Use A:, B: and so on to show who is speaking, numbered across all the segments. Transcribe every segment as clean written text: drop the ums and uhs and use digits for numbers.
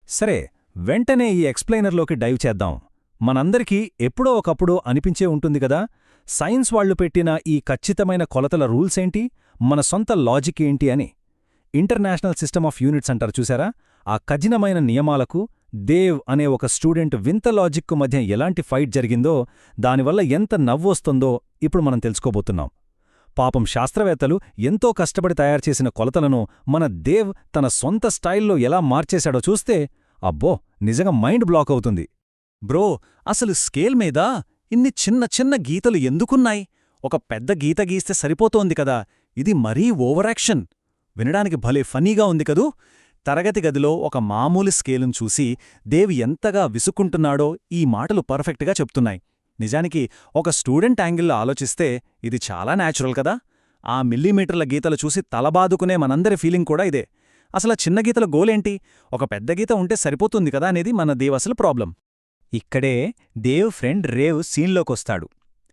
A: సరే, వెంటనే ఈ ఎక్స్ప్లెయినర్లోకి డైవ్ చేద్దాం. మనందరికీ ఎప్పుడో ఒకప్పుడు అనిపించే ఉంటుంది కదా, సైన్స్ వాళ్లు పెట్టిన ఈ ఖచ్చితమైన కొలతల రూల్సేంటి, మన సొంత లాజిక్ ఏంటి అని. ఇంటర్నేషనల్ సిస్టమ్ ఆఫ్ యూనిట్స్ అంటారు చూసారా, ఆ కఠినమైన నియమాలకు దేవ్ అనే ఒక స్టూడెంట్ వింత లాజిక్కు మధ్య ఎలాంటి ఫైట్ జరిగిందో, దానివల్ల ఎంత నవ్వొస్తుందో ఇప్పుడు మనం తెలుసుకోబోతున్నాం. పాపం శాస్త్రవేత్తలు ఎంతో కష్టపడి తయారుచేసిన కొలతలను మన దేవ్ తన సొంత స్టైల్లో ఎలా మార్చేశాడో చూస్తే అబ్బో, నిజంగా మైండ్ బ్లాక్ అవుతుంది.
B: బ్రో, అసలు స్కేల్ మీద ఇన్ని చిన్న చిన్న గీతలు ఎందుకున్నాయి? ఒక పెద్ద గీత గీస్తే సరిపోతోంది కదా, ఇది మరీ ఓవరాక్షన్. వినడానికి భలే ఫన్నీగా ఉంది కదూ. తరగతి గదిలో ఒక మామూలు స్కేలును చూసి దేవ్ ఎంతగా విసుక్కుంటున్నాడో ఈ మాటలు పర్ఫెక్ట్గా చెప్తున్నాయి. నిజానికి ఒక స్టూడెంట్ యాంగిల్లో ఆలోచిస్తే ఇది చాలా న్యాచురల్ కదా. ఆ మిల్లీమీటర్ల గీతలు చూసి తలబాదుకునే మనందరి ఫీలింగ్ కూడా ఇదే. అసలు చిన్న గీతల గోలేంటి? ఒక పెద్ద గీత ఉంటే సరిపోతుంది కదా అనేది మన దేవ్ అసలు ప్రాబ్లం.
C: ఇక్కడే దేవ్ ఫ్రెండ్ రేవ్ సీన్లోకొస్తాడు.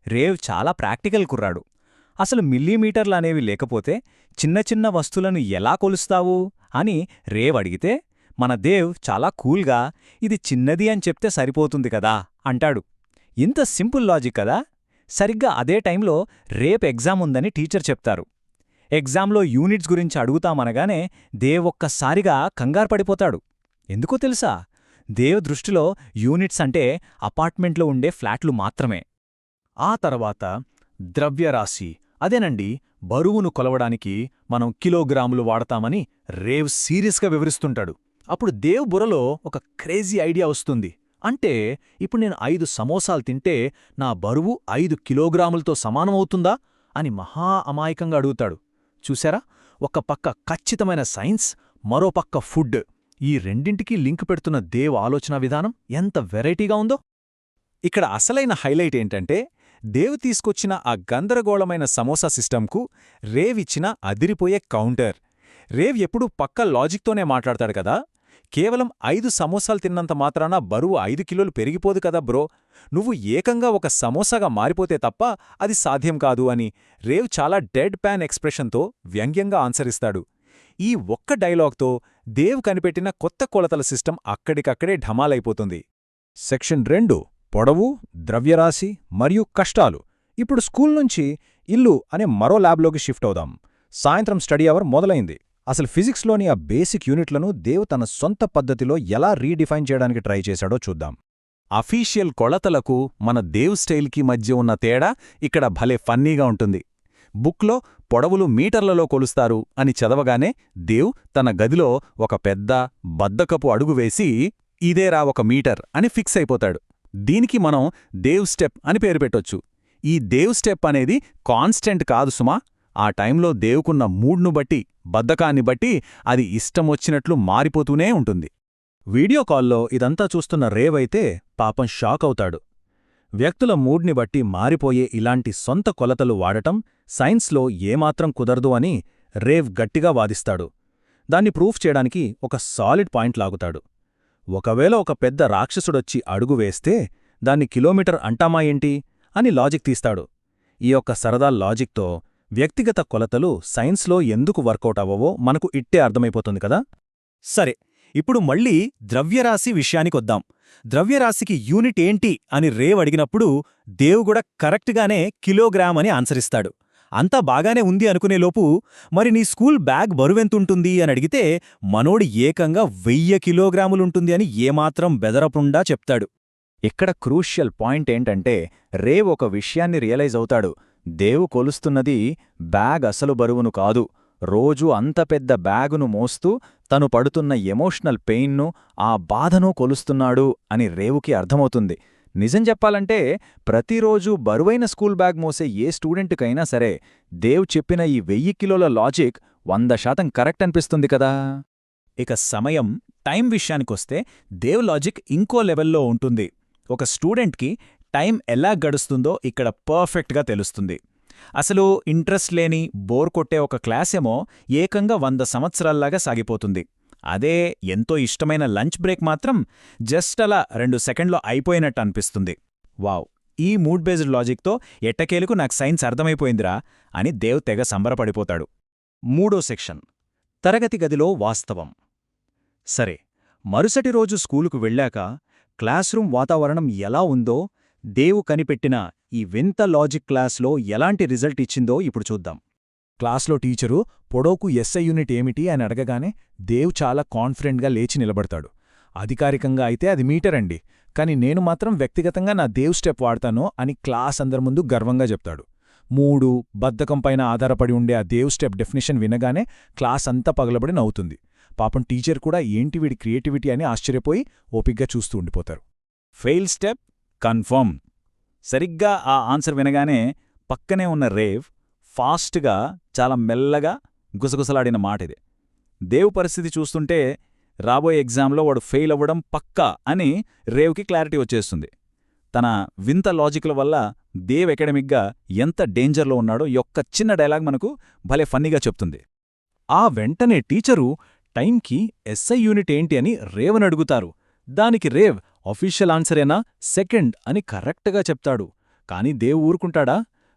C: రేవ్ చాలా ప్రాక్టికల్ కుర్రాడు. అసలు మిల్లీమీటర్లనేవి లేకపోతే చిన్న చిన్న వస్తువులను ఎలా కొలుస్తావు అని రేవ్ అడిగితే మన దేవ్ చాలా కూల్గా ఇది చిన్నది అని చెప్తే సరిపోతుంది కదా అంటాడు. ఇంత సింపుల్ లాజిక్ కదా. సరిగ్గా అదే టైంలో రేపు ఎగ్జామ్ ఉందని టీచర్ చెప్తారు. ఎగ్జామ్లో యూనిట్స్ గురించి అడుగుతామనగానే దేవ్ ఒక్కసారిగా కంగారుపడిపోతాడు. ఎందుకో తెలుసా? దేవ్ దృష్టిలో యూనిట్స్ అంటే అపార్ట్మెంట్లో ఉండే ఫ్లాట్లు మాత్రమే.
B: ఆ తర్వాత ద్రవ్యరాశి, అదేనండి బరువును కొలవడానికి మనం కిలోగ్రాములు వాడతామని రేవ్ సీరియస్గా వివరిస్తుంటాడు. అప్పుడు దేవ్ బుర్రలో ఒక క్రేజీ ఐడియా వస్తుంది. అంటే ఇప్పుడు నేను 5 సమోసాలు తింటే నా బరువు 5 కిలోగ్రాములతో సమానమవుతుందా అని మహా అమాయకంగా అడుగుతాడు. చూశారా, ఒక పక్క ఖచ్చితమైన సైన్స్, మరో పక్క ఫుడ్. ఈ రెండింటికీ లింక్ పెడుతున్న దేవ్ ఆలోచనా విధానం ఎంత వెరైటీగా ఉందో.
A: ఇక్కడ అసలైన హైలైట్ ఏంటంటే, దేవ్ తీసుకొచ్చిన ఆ గందరగోళమైన సమోసా సిస్టంకు రేవ్ ఇచ్చిన అదిరిపోయే కౌంటర్. రేవ్ ఎప్పుడూ పక్క లాజిక్తోనే మాట్లాడతాడు కదా. కేవలం 5 సమోసాలు తిన్నంత మాత్రాన బరువు 5 కిలోలు పెరిగిపోదు కదా బ్రో, నువ్వు ఏకంగా ఒక సమోసాగా మారిపోతే తప్ప అది సాధ్యం కాదు అని రేవ్ చాలా డెడ్ ప్యాన్ ఎక్స్ప్రెషన్తో వ్యంగ్యంగా ఆన్సరిస్తాడు. ఈ ఒక్క డైలాగ్తో దేవ్ కనిపెట్టిన కొత్త కొలతల సిస్టమ్ అక్కడికక్కడే ఢమాలైపోతుంది. సెక్షన్ 2, పొడవు, ద్రవ్యరాశి మరియు కష్టాలు. ఇప్పుడు స్కూల్ నుంచి ఇల్లు అనే మరో ల్యాబ్లోకి షిఫ్ట్ అవుదాం. సాయంత్రం స్టడీ అవర్ మొదలైంది. అసలు ఫిజిక్స్లోని ఆ బేసిక్ యూనిట్లను దేవ్ తన సొంత పద్ధతిలో ఎలా రీడిఫైన్ చేయడానికి ట్రై చేశాడో చూద్దాం.
B: అఫీషియల్ కొలతలకు మన దేవ్ స్టైల్కి మధ్య ఉన్న తేడా ఇక్కడ భలే ఫన్నీగా ఉంటుంది. బుక్లో పొడవులు మీటర్లలో కొలుస్తారు అని చదవగానే దేవ్ తన గదిలో ఒక పెద్ద బద్దకపు అడుగు వేసి ఇదేరా 1 మీటర్ అని ఫిక్స్ అయిపోతాడు. దీనికి మనం దేవ్ స్టెప్ అని పేరు పెట్టొచ్చు. ఈ దేవ్ స్టెప్ అనేది కాన్స్టెంట్ కాదు సుమా. ఆ టైంలో దేవుకున్న మూడ్ను బట్టి, బద్ధకాన్ని బట్టి అది ఇష్టమొచ్చినట్లు మారిపోతూనే ఉంటుంది.
A: వీడియో కాల్లో ఇదంతా చూస్తున్న రేవ్ అయితే పాపం షాక్ అవుతాడు. వ్యక్తుల మూడ్ని బట్టి మారిపోయే ఇలాంటి సొంత కొలతలు వాడటం సైన్స్లో ఏమాత్రం కుదరదు అని రేవ్ గట్టిగా వాదిస్తాడు. దాన్ని ప్రూఫ్ చేయడానికి ఒక సాలిడ్ పాయింట్ లాగుతాడు. ఒకవేళ ఒక పెద్ద రాక్షసుడొచ్చి అడుగు వేస్తే దాన్ని కిలోమీటర్ అంటామా ఏంటి అని లాజిక్ తీస్తాడు. ఈ యొక్క సరదా లాజిక్తో వ్యక్తిగత కొలతలు సైన్స్లో ఎందుకు వర్కౌట్ అవ్వవో మనకు ఇట్టే అర్థమైపోతుంది కదా.
C: సరే, ఇప్పుడు మళ్ళీ ద్రవ్యరాశి విషయానికొద్దాం. ద్రవ్యరాశికి యూనిట్ ఏంటి అని రేవ్ అడిగినప్పుడు దేవ్ కూడా కరెక్ట్గానే కిలోగ్రామ్ అని ఆన్సరిస్తాడు. అంతా బాగానే ఉంది అనుకునేలోపు మరి నీ స్కూల్ బ్యాగ్ బరువెంతుంటుంది అని అడిగితే మనోడి ఏకంగా 1000 కిలోగ్రాములుంటుంది అని ఏమాత్రం బెదరపుండా చెప్తాడు.
B: ఇక్కడ క్రూషియల్ పాయింట్ ఏంటంటే రేవ్ ఒక విషయాన్ని రియలైజ్ అవుతాడు. దేవ్ కొలుస్తున్నది బ్యాగ్ అసలు బరువును కాదు, రోజూ అంత పెద్ద బ్యాగును మోస్తూ తను పడుతున్న ఎమోషనల్ పెయిన్ను, ఆ బాధను కొలుస్తున్నాడు అని రేవుకి అర్థమవుతుంది. నిజం చెప్పాలంటే ప్రతిరోజూ బరువైన స్కూల్ బ్యాగ్ మోసే ఏ స్టూడెంట్కైనా సరే దేవ్ చెప్పిన ఈ 1000 కిలోల లాజిక్ 100% కరెక్ట్ అనిపిస్తుంది కదా.
C: ఇక సమయం, టైం విషయానికొస్తే దేవ్ లాజిక్ ఇంకో లెవెల్లో ఉంటుంది. ఒక స్టూడెంట్కి టైం ఎలా గడుస్తుందో ఇక్కడ పర్ఫెక్ట్గా తెలుస్తుంది. అసలు ఇంట్రెస్ట్ లేని, బోర్ కొట్టే ఒక క్లాసేమో ఏకంగా 100 సంవత్సరాల్లాగా సాగిపోతుంది. అదే ఎంతో ఇష్టమైన లంచ్ బ్రేక్ మాత్రం జస్ట్ అలా 2 సెకండ్లో అయిపోయినట్టు అనిపిస్తుంది. వావ్, ఈ మూడ్ బేస్డ్ లాజిక్తో ఎట్టకేలకు నాకు సైన్స్ అర్థమైపోయిందిరా అని దేవ్ తెగ సంబరపడిపోతాడు.
A: 3వ సెక్షన్, తరగతి గదిలో వాస్తవం. సరే,
B: మరుసటి రోజు స్కూలుకు వెళ్ళాక క్లాస్రూమ్ వాతావరణం ఎలా ఉందో, దేవు కనిపెట్టిన ఈ వింత లాజిక్ క్లాస్లో ఎలాంటి రిజల్ట్ ఇచ్చిందో ఇప్పుడు చూద్దాం.
A: క్లాస్లో టీచరు పొడవుకు ఎస్ఐ యూనిట్ ఏమిటి అని అడగగానే దేవ్ చాలా కాన్ఫిడెంట్గా లేచి నిలబడతాడు. అధికారికంగా అయితే అది మీటర్ అండి, కాని నేను మాత్రం వ్యక్తిగతంగా నా దేవ్ స్టెప్ వాడతాను అని క్లాస్ అందరి ముందు గర్వంగా చెప్తాడు. 3 బద్ధకం పైన ఆధారపడి ఉండే ఆ దేవ్ స్టెప్ డెఫినిషన్ వినగానే క్లాస్ అంతా పగలబడి నవ్వుతుంది. పాపం టీచర్ కూడా ఏంటి వీడి క్రియేటివిటీ అని ఆశ్చర్యపోయి ఓపిగ్గా చూస్తూ ఉండిపోతారు.
B: Fail step confirm. సరిగ్గా ఆ ఆన్సర్ వినగానే పక్కనే ఉన్న రేవ్ ఫాస్ట్గా చాలా మెల్లగా గుసగుసలాడిన మాటిది. దేవ్ పరిస్థితి చూస్తుంటే రాబోయే ఎగ్జామ్లో వాడు ఫెయిల్ అవ్వడం పక్కా అని రేవ్కి క్లారిటీ వచ్చేస్తుంది. తన వింత లాజిక్ల వల్ల దేవ్ అకాడమిక్గా ఎంత డేంజర్లో ఉన్నాడో యొక్క చిన్న డైలాగ్ మనకు భలే ఫన్నీగా చెప్తుంది. ఆ వెంటనే టీచరు టైంకి ఎస్ఐ యూనిట్ ఏంటి అని రేవ్ని అడుగుతారు. దానికి రేవ్ అఫీషియల్ ఆన్సరేనా సెకండ్ అని కరెక్ట్గా చెప్తాడు. కాని దేవ్ ఊరుకుంటాడా?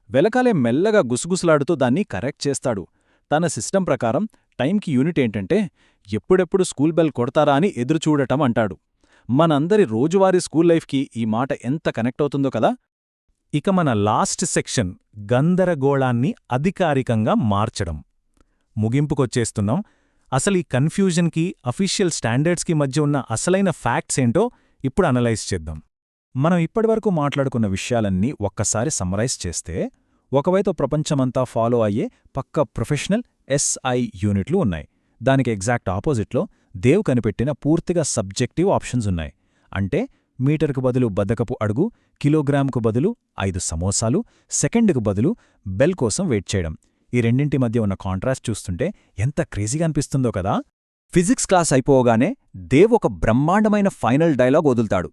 B: వెలకాలే మెల్లగా గుసగుసలాడుతూ దాన్ని కరెక్ట్ చేస్తాడు. తన సిస్టం ప్రకారం టైంకి యూనిట్ ఏంటంటే ఎప్పుడెప్పుడు స్కూల్ బెల్ కొడతారా అని ఎదురుచూడటం అంటాడు. మనందరి రోజువారీ స్కూల్ లైఫ్కి ఈ మాట ఎంత కనెక్ట్ అవుతుందో కదా.
A: ఇక మన లాస్ట్ సెక్షన్ గందరగోళాన్ని అధికారికంగా మార్చడం. ముగింపుకొచ్చేస్తున్నాం. అసలు ఈ కన్ఫ్యూజన్కి అఫీషియల్ స్టాండర్డ్స్కి మధ్య ఉన్న అసలైన ఫ్యాక్ట్స్ ఏంటో ఇప్పుడు అనలైజ్ చేద్దాం. మనం ఇప్పటివరకు మాట్లాడుకున్న విషయాలన్నీ ఒక్కసారి సమ్మరైజ్ చేస్తే, ఒకవైపు ప్రపంచమంతా ఫాలో అయ్యే పక్క ప్రొఫెషనల్ ఎస్ఐ యూనిట్లు ఉన్నాయి. దానికి ఎగ్జాక్ట్ ఆపోజిట్లో దేవ్ కనిపెట్టిన పూర్తిగా సబ్జెక్టివ్ ఆప్షన్స్ ఉన్నాయి. అంటే మీటర్కు బదులు బద్దకపు అడుగు, కిలోగ్రాముకు బదులు 5 సమోసాలు, సెకండుకు బదులు బెల్ కోసం వెయిట్ చేయడం. ఈ రెండింటి మధ్య ఉన్న కాంట్రాస్ట్ చూస్తుంటే ఎంత క్రేజీగా అనిపిస్తుందో కదా.
B: ఫిజిక్స్ క్లాస్ అయిపోగానే దేవ్ ఒక బ్రహ్మాండమైన ఫైనల్ డైలాగ్ వదులుతాడు.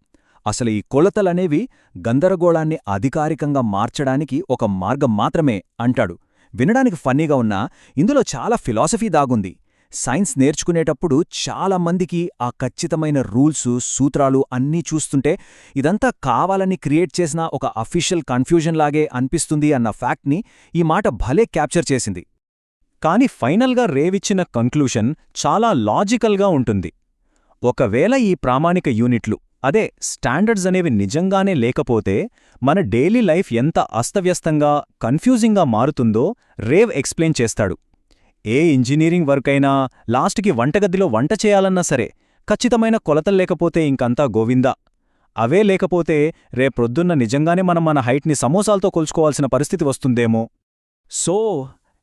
B: అసలు ఈ కొలతలనేవి గందరగోళాన్ని అధికారికంగా మార్చడానికి ఒక మార్గం మాత్రమే అంటాడు. వినడానికి ఫన్నీగా ఉన్నా ఇందులో చాలా ఫిలాసఫీ దాగుంది. సైన్స్ నేర్చుకునేటప్పుడు చాలా మందికి ఆ ఖచ్చితమైన రూల్సు, సూత్రాలు అన్నీ చూస్తుంటే ఇదంతా కావాలని క్రియేట్ చేసిన ఒక అఫీషియల్ కన్ఫ్యూజన్ లాగే అనిపిస్తుంది అన్న ఫ్యాక్ట్ని ఈ మాట భలే క్యాప్చర్ చేసింది. కాని ఫైనల్గా రేవిచ్చిన కంక్లూషన్ చాలా లాజికల్గా ఉంటుంది. ఒకవేళ ఈ ప్రామాణిక యూనిట్లు, అదే స్టాండర్డ్స్ అనేవి నిజంగానే లేకపోతే మన డైలీ లైఫ్ ఎంత అస్తవ్యస్తంగా, కన్ఫ్యూజింగ్గా మారుతుందో రేవ్ ఎక్స్ప్లెయిన్ చేస్తాడు. ఏ ఇంజనీరింగ్ వర్కైనా లాస్ట్కి వంటగదిలో వంట చేయాలన్నా సరే ఖచ్చితమైన కొలతల్లేకపోతే ఇంకంతా గోవిందా. అవే లేకపోతే రేపొద్దున్న నిజంగానే మనం మన హైట్ని సమోసాలతో కొలుచుకోవాల్సిన పరిస్థితి వస్తుందేమో.
A: సో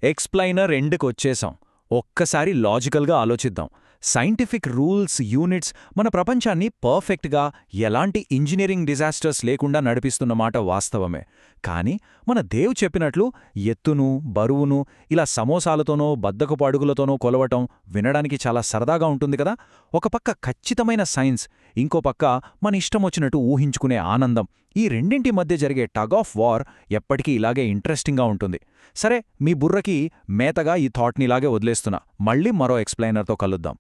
A: ఎక్స్ప్లైనర్ ఎండ్కొచ్చేసాం. ఒక్కసారి లాజికల్గా ఆలోచిద్దాం. సైంటిఫిక్ రూల్స్, యూనిట్స్ మన ప్రపంచాన్ని పర్ఫెక్ట్గా, ఎలాంటి ఇంజనీరింగ్ డిజాస్టర్స్ లేకుండా నడిపిస్తున్నమాట వాస్తవమే. కానీ మన దేవ్ చెప్పినట్లు ఎత్తును, బరువును ఇలా సమోసాలతోనో బద్దకపు అడుగులతోనో కొలవటం వినడానికి చాలా సరదాగా ఉంటుంది కదా. ఒక పక్క ఖచ్చితమైన సైన్స్, ఇంకో పక్క మన ఇష్టమొచ్చినట్టు ఊహించుకునే ఆనందం. ఈ రెండింటి మధ్య జరిగే టగ్ ఆఫ్ వార్ ఎప్పటికీ ఇలాగే ఇంట్రెస్టింగ్గా ఉంటుంది. సరే, మీ బుర్రకి మేతగా ఈ థాట్ని ఇలాగే వదిలేస్తున్నా. మళ్ళీ మరో ఎక్స్ప్లెయినర్తో కలుద్దాం.